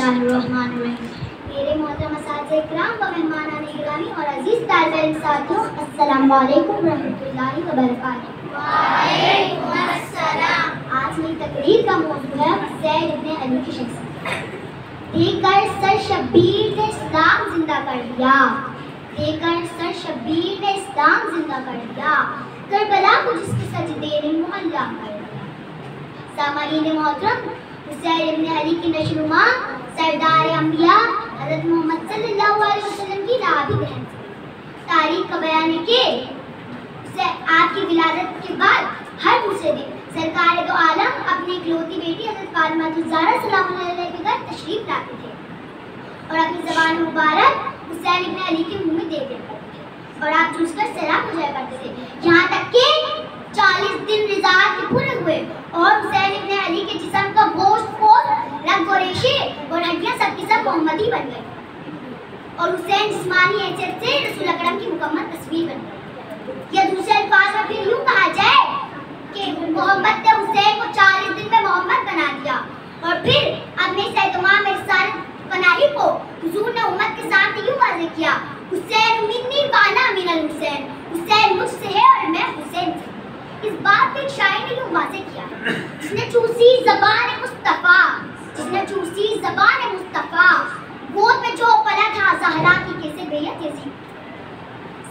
बिस्मिल्लाहिर्रहमानिर्रहीम। मेरे मोहतरम असातिज़े इकराम व मेहमानान इकरामी और अजीज तालिब इल्म साथियों, अस्सलामु अलैकुम रहमतुल्लाहि व बरकातुहू। वालेकुम अस्सलाम। आज मेरी तकरीर का मौजू है हुसैन इब्न अली की शख्सियत। देकर सर शब्बीर ने इस्लाम जिंदा कर दिया, देकर सर शब्बीर ने इस्लाम जिंदा कर दिया, करबला को जिसके सजदे ने मुअल्ला कर दिया। सामाईन मोहतरम, हुसैन इब्न अली की नशनुमा सरदार अंबिया हज़रत मोहम्मद सल्लल्लाहु अलैहि वसल्लम की राबी बहन तारीख का बयान है कि आपकी विलादत के बाद हर दूसरे दिन सरकार दो आलम अपनी इकलौती बेटी हज़रत फातिमा ज़हरा सलामुल्लाह अलैहा के घर तशरीफ लाते थे और अपनी ज़बान मुबारक हुसैन इब्न अली के मुंह में दे दिया करते थे और आप चूसकर सलाम हो जाया करते थे। यहाँ तक कि 40 दिन रिज़ात के पूरे हुए और हुसैन इब्न अली के जिस्म का गोश्त रंग और रेशे और हड्डियां सबकी सब मोहम्मदी बन गई और हुसैन जिस्मानी हैसियत से रसूल अकरम की मुकम्मल तस्वीर बन गई। या दूसरे अल्फाज में फिर यूं कहा जाए कि मोहम्मद ने हुसैन को 40 दिन में मोहम्मद बना दिया और फिर अपने इस्तेमाम में रिसालत पनाही को हुजूर ने उम्मत के सामने यूं वाज़ेह किया, हुसैन मिन्नी व अना मिनल हुसैन, हुसैन मुझसे है और मैं हुसैन से। इस बात पे शायर ने यूं वाज़ेह किया, जिसने चूसी ज़बान मुस्तफ़ा, जिसने चूसी ज़बान मुस्तफ़ा, गोद में जो पला था ज़हरा की कैसे बेयत यज़ीद।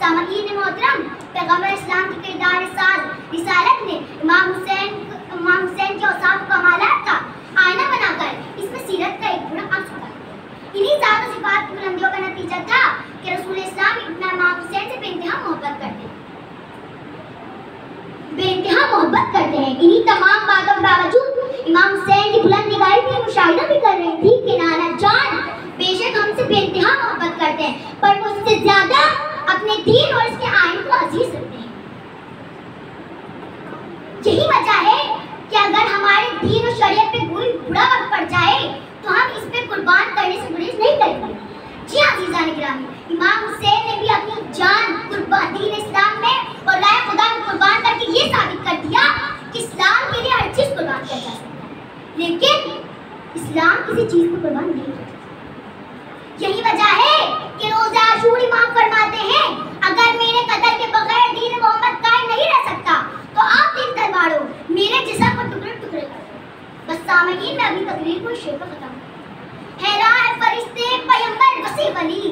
सामईन मोहतरम, पैगंबर इस्लाम के किरदार साज रिसालत ने इमाम हुसैन के औसाफ कमालात का आईना बनाकर इसमें सीरत का एक पूरा अक्स उतारा। इन्हीं ज़ात सिफ़ात की बुलंदियों का नतीजा था कि रसूल इस्लाम इमाम हुसैन से बेइंतहा मोहब्बत करते हैं, बेइंतहा मोहब्बत करते हैं। इन्हीं तमाम बातों के बावजूद इमाम हुसैन की बुलंद निगाही भी मुशाहिदा भी कर रही थी कि नाना जान बेशक हमसे बेइंतहा मोहब्बत करते हैं पर मुझसे ज्यादा अपने दीन और इसके आइन को अजीज रखते हैं। यही वजह है कि अगर हमारे दीन और शरीयत पे कोई बुरा वक्त पड़ जाए तो हम इस पे कुर्बान करने से गुरेज नहीं करेंगे। जी हाँ अज़ीज़ान किरामी, इमाम हुसैन ने भी अपनी जान कुर्बान दीन इस्लाम में और राह खुदा में कुर्बान करके ये साबित कर दिया कि इस्लाम के लिए हर चीज़ कुर्बान किया जा सकता है, लेकिन इस्लाम किसी चीज़ को कुर्बान नहीं कर सकता। यही वजह है कि रोज़ा आशूर इमाम फरमाते हैं, अगर मेरे कत्ल के बगैर दीन मोहम्मद कायम नहीं रह सकता तो आप दिन तलवारों मेरे जिस्म को टुकड़े टुकड़े कर दो। बस सामईन में अभी तकरीर को शेर पर खत्म। हैरान फरिश्ते पैगंबर वसी वली,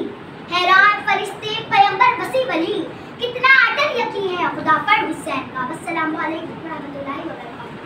हैरान फरिश्ते पैगंबर वसी वली, कितना अटल यकीन है खुदा पर हुसैन का। अस्सलामु अलैकुम व रहमतुल्लाहि व बरकातहू।